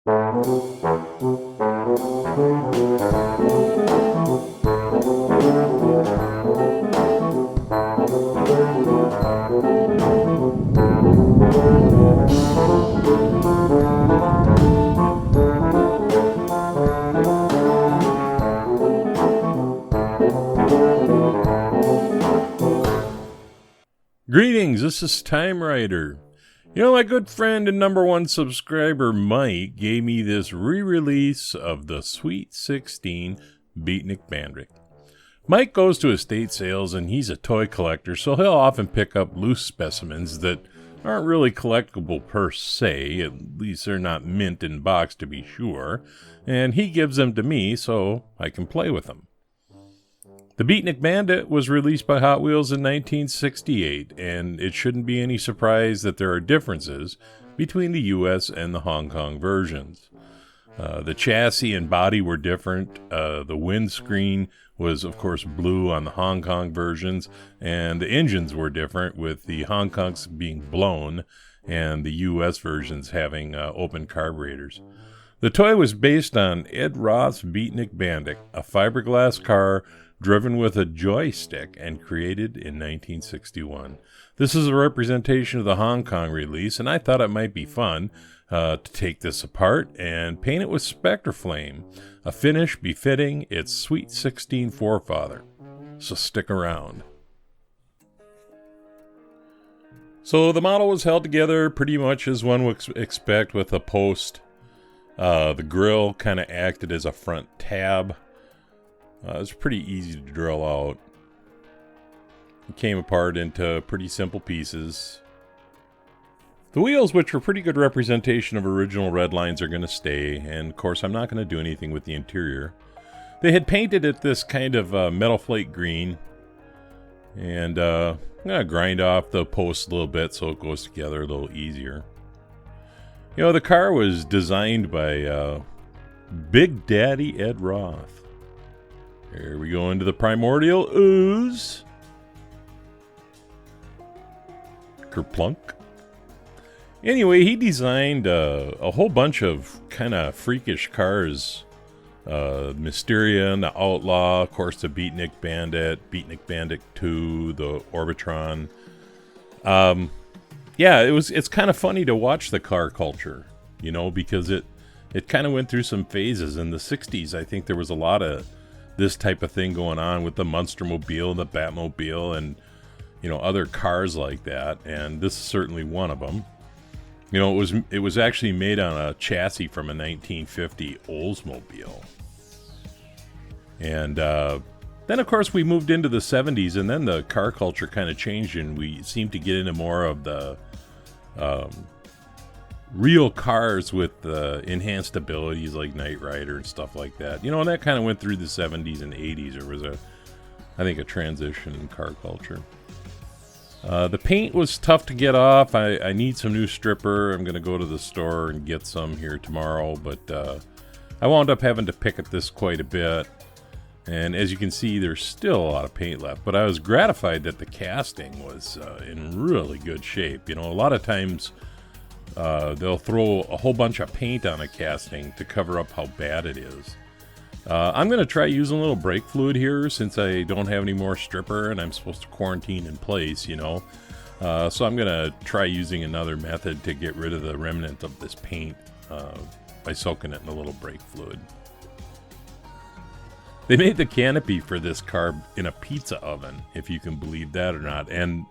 Greetings, this is TimeRider. You know, my good friend and #1 subscriber Mike gave me this re-release of the Sweet 16 Beatnik Bandit. Mike goes to estate sales and he's a toy collector, so he'll often pick up loose specimens that aren't really collectible per se, at least they're not mint in box to be sure, and he gives them to me so I can play with them. The Beatnik Bandit was released by Hot Wheels in 1968, and it shouldn't be any surprise that there are differences between the US and the Hong Kong versions. The chassis and body were different. The windscreen was, of course, blue on the Hong Kong versions, and the engines were different, with the Hong Kongs being blown and the US versions having open carburetors. The toy was based on Ed Roth's Beatnik Bandit, a fiberglass car driven with a joystick and created in 1961. This is a representation of the Hong Kong release, and I thought it might be fun to take this apart and paint it with Spectraflame, a finish befitting its Sweet 16 forefather. So stick around. So the model was held together pretty much as one would expect, with a post. The grill kind of acted as a front tab. It was pretty easy to drill out. It came apart into pretty simple pieces. The wheels, which were pretty good representation of original red lines, are going to stay, and of course I'm not going to do anything with the interior. They had painted it this kind of metal flake green, and I'm going to grind off the posts a little bit so it goes together a little easier. You know, the car was designed by Big Daddy Ed Roth. Here we go into the primordial ooze. Kerplunk. Anyway, he designed a whole bunch of kind of freakish cars. Mysterion, the Outlaw, of course the Beatnik Bandit 2, the Orbitron. Yeah, it's kind of funny to watch the car culture, you know, because it kind of went through some phases. In the 60s, I think there was a lot of this type of thing going on with the Monstermobile and the Batmobile and, you know, other cars like that, and this is certainly one of them. You know, it was actually made on a chassis from a 1950 Oldsmobile. And then, of course, we moved into the 70s, and then the car culture kind of changed, and we seemed to get into more of the real cars with enhanced abilities like TimeRider and stuff like that. You know, and that kind of went through the 70s and 80s. There was I think, a transition in car culture. The paint was tough to get off. I need some new stripper. I'm going to go to the store and get some here tomorrow, but I wound up having to pick at this quite a bit. And as you can see, there's still a lot of paint left, but I was gratified that the casting was in really good shape. You know, a lot of times they'll throw a whole bunch of paint on a casting to cover up how bad it is. I'm going to try using a little brake fluid here since I don't have any more stripper and I'm supposed to quarantine in place, you know. So I'm going to try using another method to get rid of the remnant of this paint by soaking it in a little brake fluid. They made the canopy for this car in a pizza oven, if you can believe that or not. And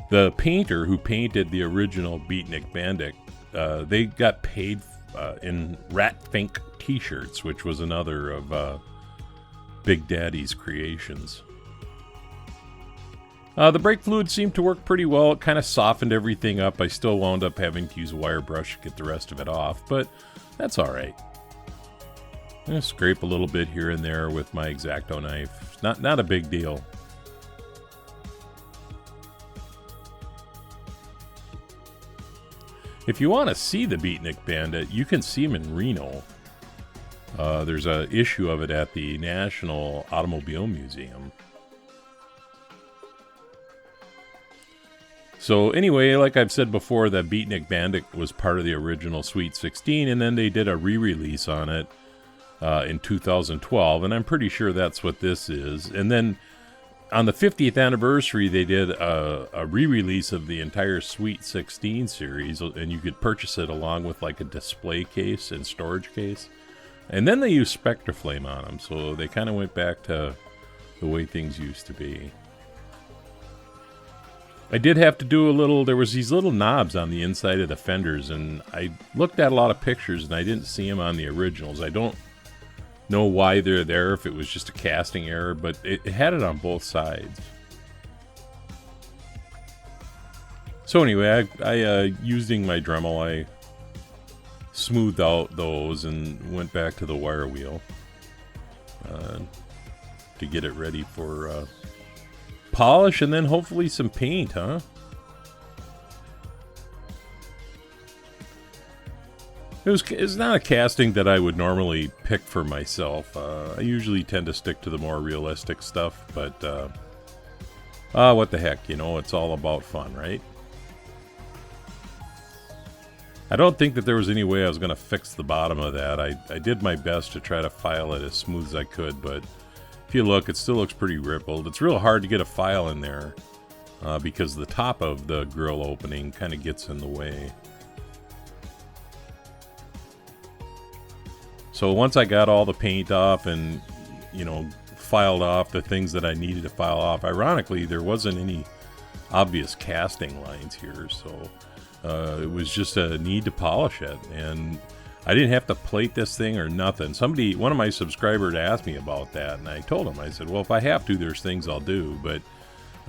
the painter who painted the original Beatnik Bandit, they got paid in Rat Fink t-shirts, which was another of Big Daddy's creations. The brake fluid seemed to work pretty well. It kind of softened everything up. I still wound up having to use a wire brush to get the rest of it off, but that's all right. I'm going to scrape a little bit here and there with my X-Acto knife. Not a big deal. If you want to see the Beatnik Bandit, you can see him in Reno. There's an issue of it at the National Automobile Museum. So anyway, like I've said before, that Beatnik Bandit was part of the original Sweet 16, and then they did a re-release on it in 2012, and I'm pretty sure that's what this is. And then on the 50th anniversary, they did a re-release of the entire Sweet 16 series, and you could purchase it along with like a display case and storage case. And then they used Spectraflame on them, so they kind of went back to the way things used to be. I did have to do a little, there was these little knobs on the inside of the fenders, and I looked at a lot of pictures and I didn't see them on the originals. I don't know why they're there, if it was just a casting error, but it had it on both sides. So anyway, I using my Dremel, I smoothed out those and went back to the wire wheel to get it ready for polish and then hopefully some paint, huh? It's not a casting that I would normally pick for myself. I usually tend to stick to the more realistic stuff, but what the heck, you know, it's all about fun, right? I don't think that there was any way I was going to fix the bottom of that. I did my best to try to file it as smooth as I could, but if you look, it still looks pretty rippled. It's real hard to get a file in there because the top of the grill opening kind of gets in the way. So once I got all the paint off and, you know, filed off the things that I needed to file off, ironically, there wasn't any obvious casting lines here, so it was just a need to polish it. And I didn't have to plate this thing or nothing. One of my subscribers asked me about that, and I told him, I said, well, if I have to, there's things I'll do, but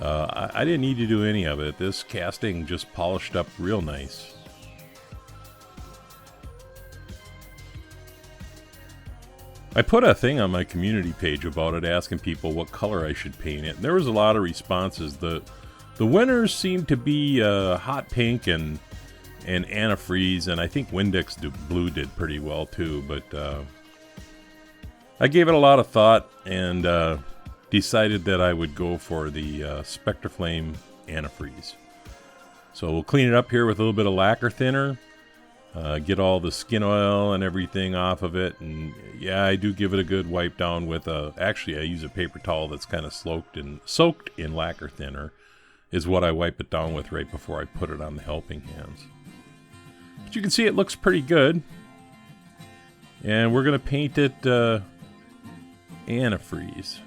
I didn't need to do any of it. This casting just polished up real nice. I put a thing on my community page about it, asking people what color I should paint it, and there was a lot of responses. The winners seemed to be hot pink and antifreeze, and I think Windex Blue did pretty well too, but I gave it a lot of thought and decided that I would go for the Spectraflame antifreeze. So we'll clean it up here with a little bit of lacquer thinner, get all the skin oil and everything off of it, and yeah, I do give it a good wipe down with actually I use a paper towel that's kind of soaked in lacquer thinner is what I wipe it down with right before I put it on the helping hands. But you can see it looks pretty good. And we're going to paint it antifreeze.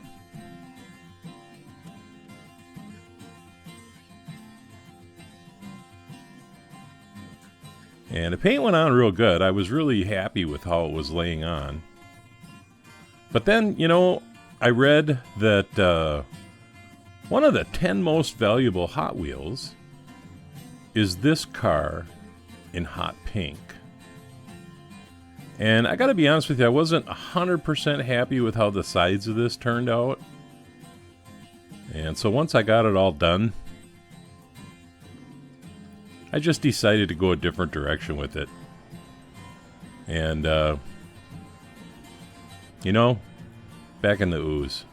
And the paint went on real good. I was really happy with how it was laying on. But then, you know, I read that one of the 10 most valuable Hot Wheels is this car in hot pink. And I gotta be honest with you, I wasn't 100% happy with how the sides of this turned out. And so once I got it all done, I just decided to go a different direction with it. And, you know, back in the ooze.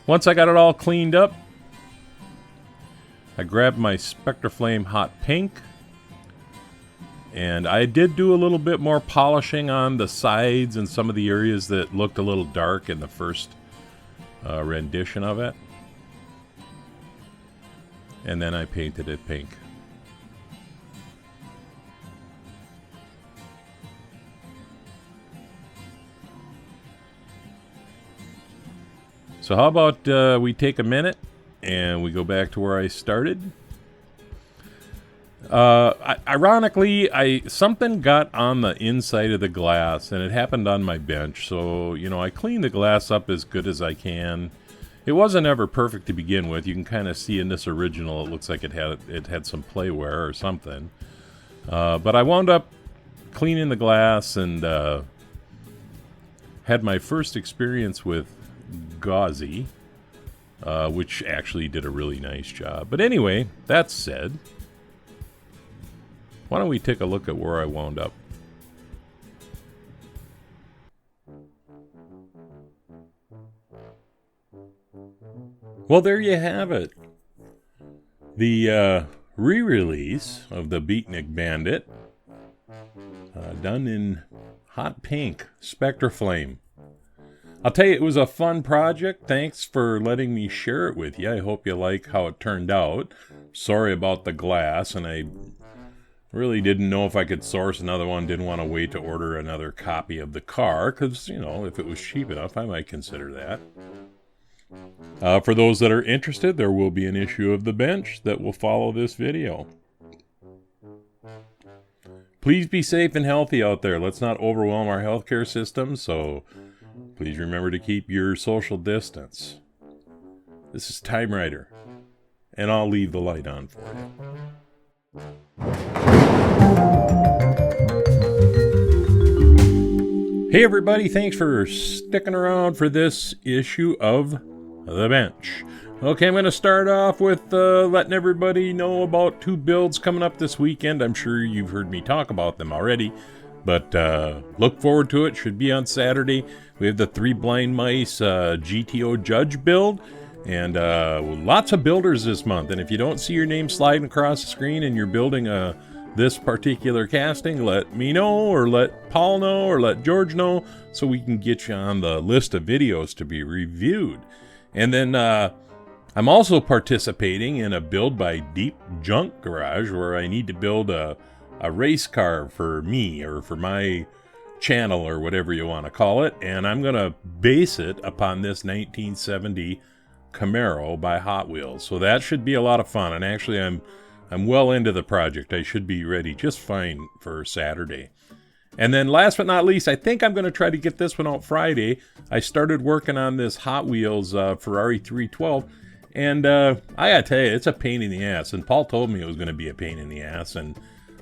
Once I got it all cleaned up, I grabbed my Spectraflame Hot Pink, and I did do a little bit more polishing on the sides and some of the areas that looked a little dark in the first rendition of it. And then I painted it pink. So how about we take a minute and we go back to where I started. Ironically, something got on the inside of the glass, and it happened on my bench. So, you know, I cleaned the glass up as good as I can. It wasn't ever perfect to begin with. You can kind of see in this original, it looks like it had some playware or something. But I wound up cleaning the glass and had my first experience with Gauzy, which actually did a really nice job. But anyway, that said, why don't we take a look at where I wound up? Well, there you have it. The re-release of the Beatnik Bandit, done in hot pink, Spectre Flame. I'll tell you, it was a fun project. Thanks for letting me share it with you. I hope you like how it turned out. Sorry about the glass, and I really didn't know if I could source another one. Didn't want to wait to order another copy of the car, because, you know, if it was cheap enough, I might consider that. For those that are interested, there will be an issue of the bench that will follow this video. Please be safe and healthy out there. Let's not overwhelm our healthcare system, so please remember to keep your social distance. This is TimeRider, and I'll leave the light on for you. Hey everybody, thanks for sticking around for this issue of The Bench. Okay, I'm going to start off with letting everybody know about 2 builds coming up this weekend. I'm sure you've heard me talk about them already, but look forward to it. Should be on Saturday. We have the 3 Blind Mice GTO Judge build, and lots of builders this month. And if you don't see your name sliding across the screen and you're building this particular casting, let me know, or let Paul know, or let George know, so we can get you on the list of videos to be reviewed. And then I'm also participating in a build by Deep Junk Garage, where I need to build a race car for me, or for my channel, or whatever you want to call it, and I'm going to base it upon this 1970 Camaro by Hot Wheels. So that should be a lot of fun, and actually I'm well into the project. I should be ready just fine for Saturday. And then last but not least, I think I'm going to try to get this one out Friday. I started working on this Hot Wheels Ferrari 312, and I gotta tell you, it's a pain in the ass. And Paul told me it was going to be a pain in the ass, and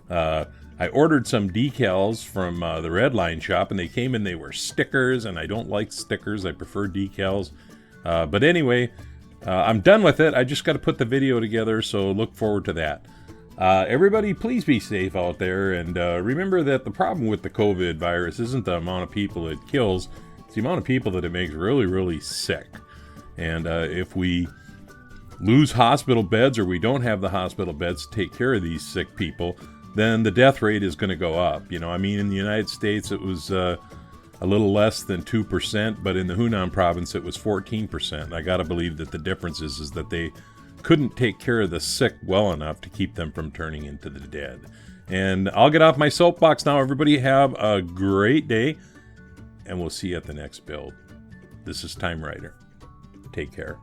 I ordered some decals from the Red Line shop, and they came in, they were stickers, and I don't like stickers. I prefer decals. But anyway, I'm done with it. I just got to put the video together, so look forward to that. Everybody, please be safe out there, and remember that the problem with the COVID virus isn't the amount of people it kills, it's the amount of people that it makes really, really sick. And if we lose hospital beds, or we don't have the hospital beds to take care of these sick people, then the death rate is going to go up. You know, I mean, in the United States, it was a little less than 2%, but in the Hunan province, it was 14%. I got to believe that the difference is that they couldn't take care of the sick well enough to keep them from turning into the dead. And I'll get off my soapbox now. Everybody have a great day, and we'll see you at the next build. This is TimeRider. Take care.